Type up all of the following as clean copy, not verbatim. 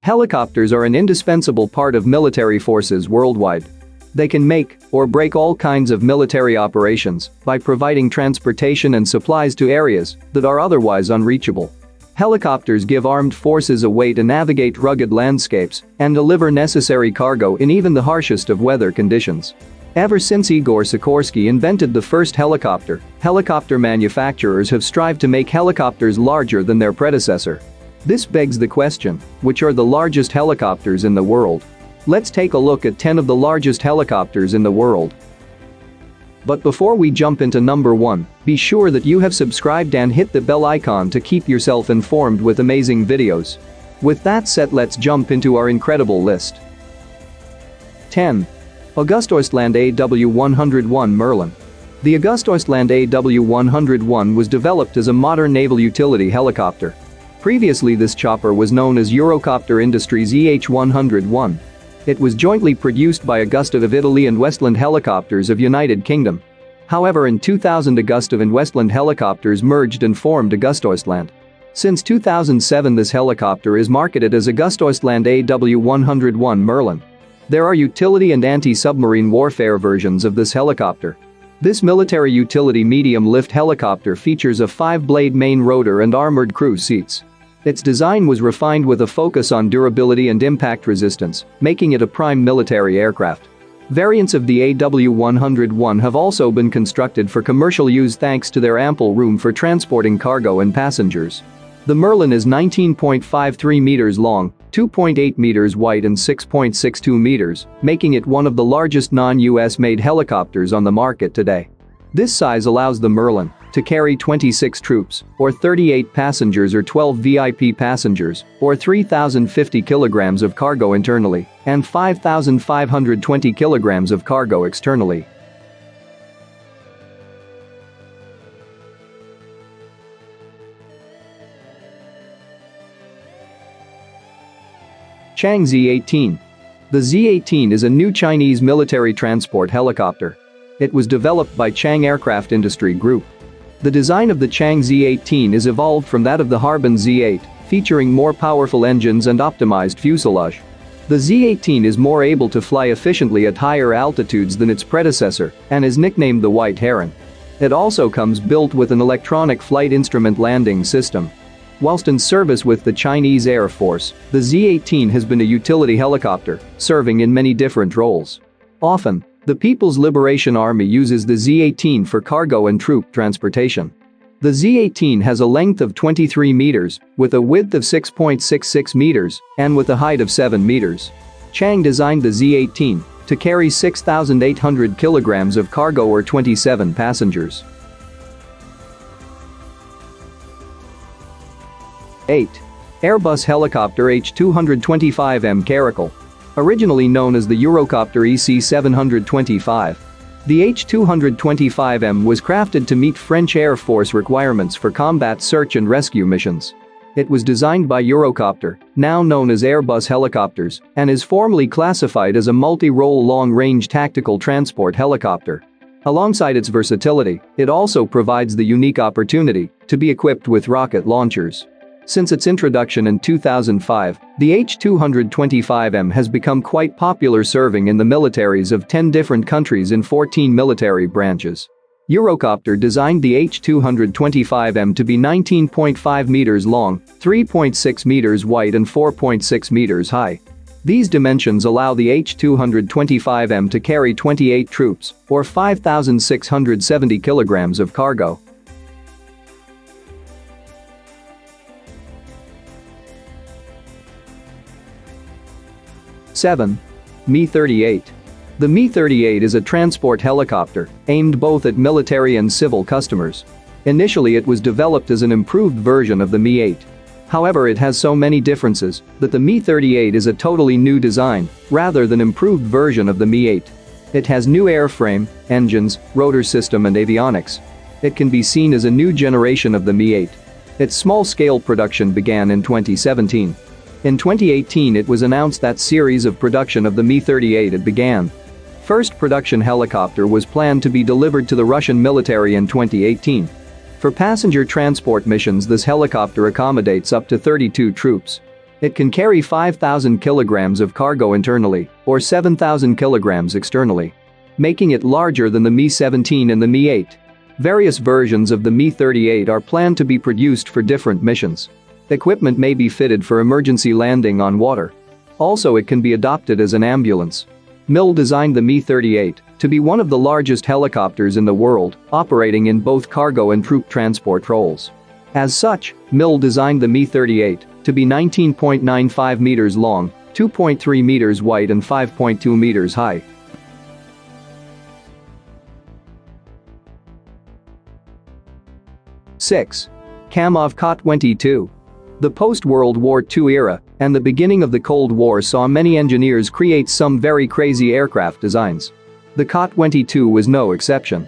Helicopters are an indispensable part of military forces worldwide. They can make or break all kinds of military operations by providing transportation and supplies to areas that are otherwise unreachable. Helicopters give armed forces a way to navigate rugged landscapes and deliver necessary cargo in even the harshest of weather conditions. Ever since Igor Sikorsky invented the first helicopter, helicopter manufacturers have strived to make helicopters larger than their predecessor. This begs the question, which are the largest helicopters in the world? Let's take a look at 10 of the largest helicopters in the world. But before we jump into number 1, be sure that you have subscribed and hit the bell icon to keep yourself informed with amazing videos. With that said, let's jump into our incredible list. 10. AugustaWestland AW101 Merlin. The AugustaWestland AW101 was developed as a modern naval utility helicopter. Previously, this chopper was known as Eurocopter Industries EH101. It was jointly produced by Augusta of Italy and Westland Helicopters of United Kingdom. However, in 2000, Augusta and Westland Helicopters merged and formed AugustaWestland. Since 2007, this helicopter is marketed as AugustaWestland AW101 Merlin. There are utility and anti-submarine warfare versions of this helicopter. This military utility medium-lift helicopter features a 5-blade main rotor and armored crew seats. Its design was refined with a focus on durability and impact resistance, making it a prime military aircraft. Variants of the AW101 have also been constructed for commercial use thanks to their ample room for transporting cargo and passengers. The Merlin is 19.53 meters long, 2.8 meters wide and 6.62 meters, making it one of the largest non-US made helicopters on the market today. This size allows the Merlin to carry 26 troops, or 38 passengers or 12 VIP passengers, or 3,050 kilograms of cargo internally, and 5,520 kilograms of cargo externally. Changhe Z-18. The Z-18 is a new Chinese military transport helicopter. It was developed by Changhe Aircraft Industry Group. The design of the Changhe Z-18 is evolved from that of the Harbin Z-8, featuring more powerful engines and optimized fuselage. The Z-18 is more able to fly efficiently at higher altitudes than its predecessor and is nicknamed the White Heron. It also comes built with an electronic flight instrument landing system. Whilst in service with the Chinese Air Force, the Z-18 has been a utility helicopter, serving in many different roles. Often, the People's Liberation Army uses the Z-18 for cargo and troop transportation. The Z-18 has a length of 23 meters, with a width of 6.66 meters, and with a height of 7 meters. Changhe designed the Z-18 to carry 6,800 kilograms of cargo or 27 passengers. 8. Airbus Helicopter H-225M Caracal. Originally known as the Eurocopter EC-725. The H-225M was crafted to meet French Air Force requirements for combat search and rescue missions. It was designed by Eurocopter, now known as Airbus Helicopters, and is formally classified as a multi-role long-range tactical transport helicopter. Alongside its versatility, it also provides the unique opportunity to be equipped with rocket launchers. Since its introduction in 2005, the H-225M has become quite popular, serving in the militaries of 10 different countries in 14 military branches. Eurocopter designed the H-225M to be 19.5 meters long, 3.6 meters wide and 4.6 meters high. These dimensions allow the H-225M to carry 28 troops, or 5,670 kilograms of cargo. 7. Mi-38. The Mi-38 is a transport helicopter aimed both at military and civil customers. Initially, it was developed as an improved version of the Mi-8. However, it has so many differences that the Mi-38 is a totally new design rather than improved version of the Mi-8. It has new airframe, engines, rotor system and avionics. It can be seen as a new generation of the Mi-8. Its small-scale production began in 2017. In 2018, it was announced that series of production of the Mi-38 had began. First production helicopter was planned to be delivered to the Russian military in 2018. For passenger transport missions, this helicopter accommodates up to 32 troops. It can carry 5,000 kilograms of cargo internally or 7,000 kilograms externally, making it larger than the Mi-17 and the Mi-8. Various versions of the Mi-38 are planned to be produced for different missions. Equipment may be fitted for emergency landing on water. Also, it can be adopted as an ambulance. Mill designed the Mi-38 to be one of the largest helicopters in the world, operating in both cargo and troop transport roles. As such, Mill designed the Mi-38 to be 19.95 meters long, 2.3 meters wide and 5.2 meters high. Six. Kamov Ka-22. The post-World War II era and the beginning of the Cold War saw many engineers create some very crazy aircraft designs. The Ka-22 was no exception.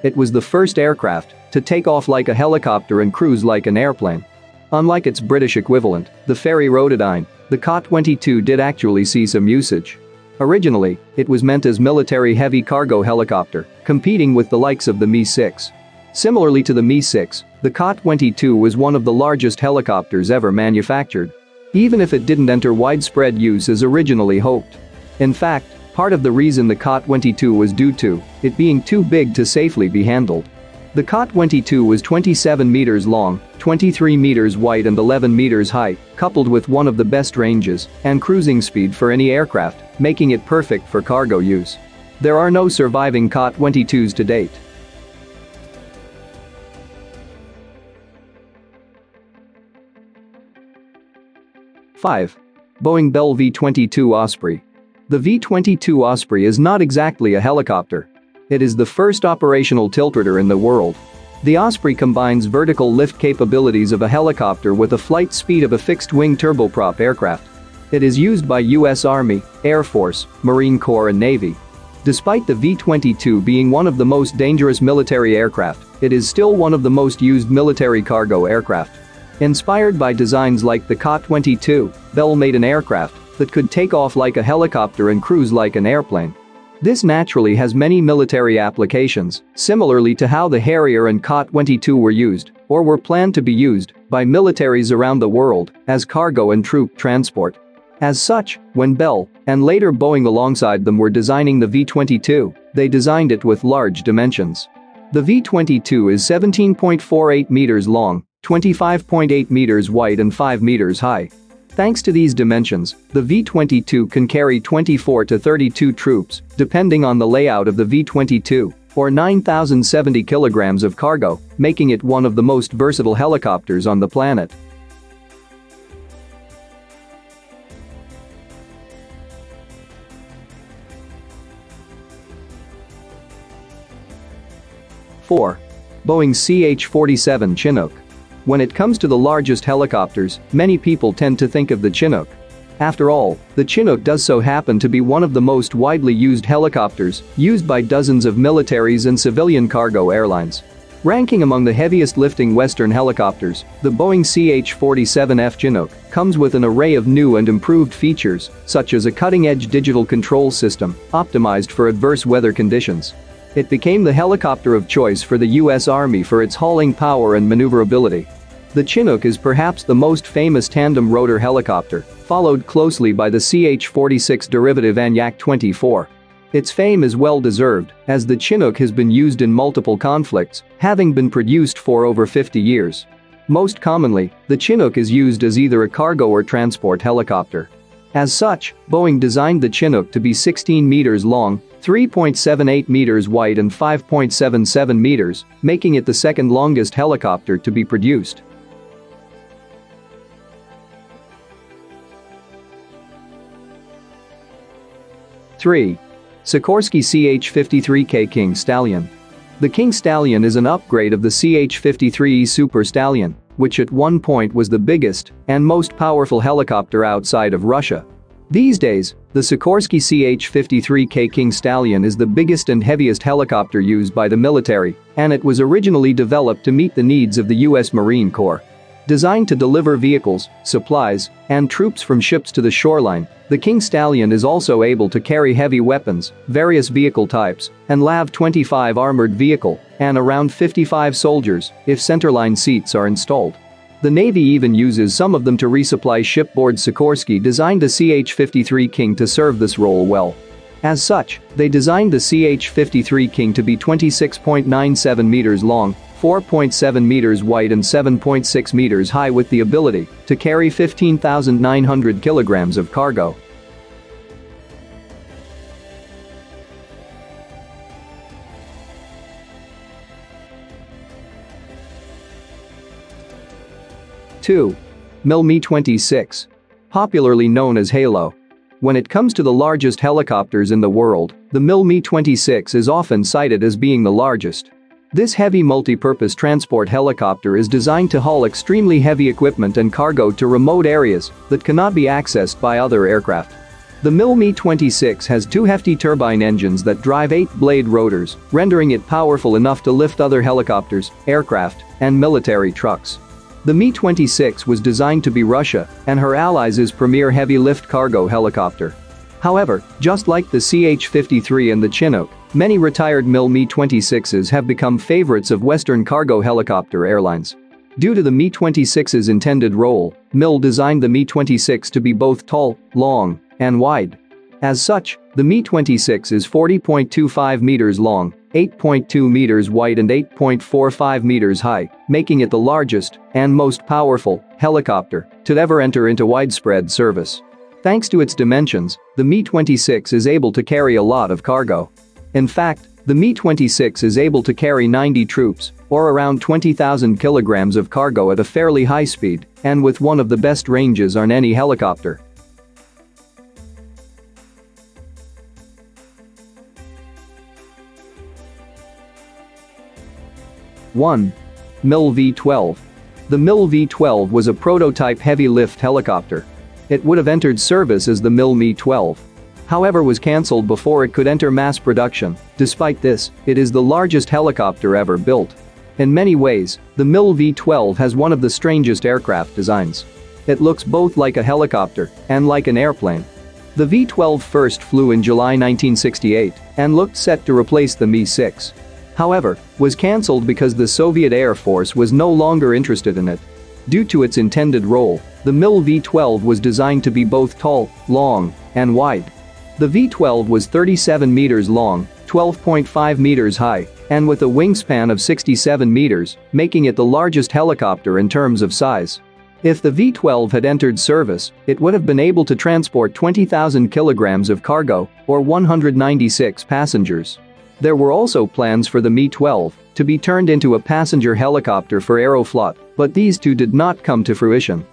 It was the first aircraft to take off like a helicopter and cruise like an airplane. Unlike its British equivalent, the Ferry Rotodyne, the Ka-22 did actually see some usage. Originally, it was meant as military heavy cargo helicopter, competing with the likes of the Mi-6. Similarly to the Mi-6, the Ka-22 was one of the largest helicopters ever manufactured, even if it didn't enter widespread use as originally hoped. In fact, part of the reason the Ka-22 was due to it being too big to safely be handled. The Ka-22 was 27 meters long, 23 meters wide and 11 meters high, coupled with one of the best ranges and cruising speed for any aircraft, making it perfect for cargo use. There are no surviving Ka-22s to date. Five. Boeing Bell V-22 Osprey. The V-22 Osprey is not exactly a helicopter. It is the first operational tiltrotor in the world. The Osprey combines vertical lift capabilities of a helicopter with a flight speed of a fixed-wing turboprop aircraft. It is used by U.S. Army, Air Force, Marine Corps and Navy. Despite the V-22 being one of the most dangerous military aircraft, it is still one of the most used military cargo aircraft. Inspired by designs like the Ka-22, Bell made an aircraft that could take off like a helicopter and cruise like an airplane. This naturally has many military applications, similarly to how the Harrier and Ka-22 were used, or were planned to be used, by militaries around the world as cargo and troop transport. As such, when Bell, and later Boeing alongside them were designing the V-22, they designed it with large dimensions. The V-22 is 17.48 meters long, 25.8 meters wide and 5 meters high. Thanks to these dimensions, the V-22 can carry 24 to 32 troops, depending on the layout of the V-22, or 9,070 kilograms of cargo, making it one of the most versatile helicopters on the planet. Four. Boeing CH-47 Chinook. When it comes to the largest helicopters, many people tend to think of the Chinook. After all, the Chinook does so happen to be one of the most widely used helicopters, used by dozens of militaries and civilian cargo airlines. Ranking among the heaviest lifting Western helicopters, the Boeing CH-47F Chinook comes with an array of new and improved features, such as a cutting-edge digital control system, optimized for adverse weather conditions. It became the helicopter of choice for the U.S. Army for its hauling power and maneuverability. The Chinook is perhaps the most famous tandem rotor helicopter, followed closely by the CH-46 derivative Yak-24. Its fame is well-deserved, as the Chinook has been used in multiple conflicts, having been produced for over 50 years. Most commonly, the Chinook is used as either a cargo or transport helicopter. As such, Boeing designed the Chinook to be 16 meters long, 3.78 meters wide and 5.77 meters, making it the second longest helicopter to be produced. Three. Sikorsky CH-53K King Stallion. The King Stallion is an upgrade of the CH-53E Super Stallion, which at one point was the biggest and most powerful helicopter outside of Russia. These days, the Sikorsky CH-53K King Stallion is the biggest and heaviest helicopter used by the military, and it was originally developed to meet the needs of the U.S. Marine Corps. Designed to deliver vehicles, supplies, and troops from ships to the shoreline, the King Stallion is also able to carry heavy weapons, various vehicle types, and LAV-25 armored vehicle, and around 55 soldiers if centerline seats are installed. The Navy even uses some of them to resupply shipboard. Sikorsky designed the CH-53 King to serve this role well. As such, they designed the CH-53 King to be 26.97 meters long, 4.7 meters wide and 7.6 meters high, with the ability to carry 15,900 kilograms of cargo. Mi-26. Popularly known as Halo. When it comes to the largest helicopters in the world, the Mi-26 is often cited as being the largest. This heavy multi-purpose transport helicopter is designed to haul extremely heavy equipment and cargo to remote areas that cannot be accessed by other aircraft. The Mi-26 has two hefty turbine engines that drive 8-blade rotors, rendering it powerful enough to lift other helicopters, aircraft, and military trucks. The Mi-26 was designed to be Russia and her allies' premier heavy-lift cargo helicopter. However, just like the CH-53 and the Chinook, many retired Mi-26s have become favorites of Western cargo helicopter airlines. Due to the Mi-26's intended role, MIL designed the Mi-26 to be both tall, long, and wide. As such, the Mi-26 is 40.25 meters long, 8.2 meters wide and 8.45 meters high, making it the largest and most powerful helicopter to ever enter into widespread service. Thanks to its dimensions, the Mi-26 is able to carry a lot of cargo. In fact, the Mi-26 is able to carry 90 troops, or around 20,000 kilograms of cargo at a fairly high speed, and with one of the best ranges on any helicopter. 1. MIL V-12. The MIL V-12 was a prototype heavy-lift helicopter. It would have entered service as the MIL Mi-12. However, was cancelled before it could enter mass production. Despite this, it is the largest helicopter ever built. In many ways, the MIL V-12 has one of the strangest aircraft designs. It looks both like a helicopter and like an airplane. The V-12 first flew in July 1968 and looked set to replace the Mi-6. However, was cancelled because the Soviet Air Force was no longer interested in it. Due to its intended role, the MIL V-12 was designed to be both tall, long, and wide. The V-12 was 37 meters long, 12.5 meters high, and with a wingspan of 67 meters, making it the largest helicopter in terms of size. If the V-12 had entered service, it would have been able to transport 20,000 kilograms of cargo, or 196 passengers. There were also plans for the Mi-12 to be turned into a passenger helicopter for Aeroflot, but these two did not come to fruition.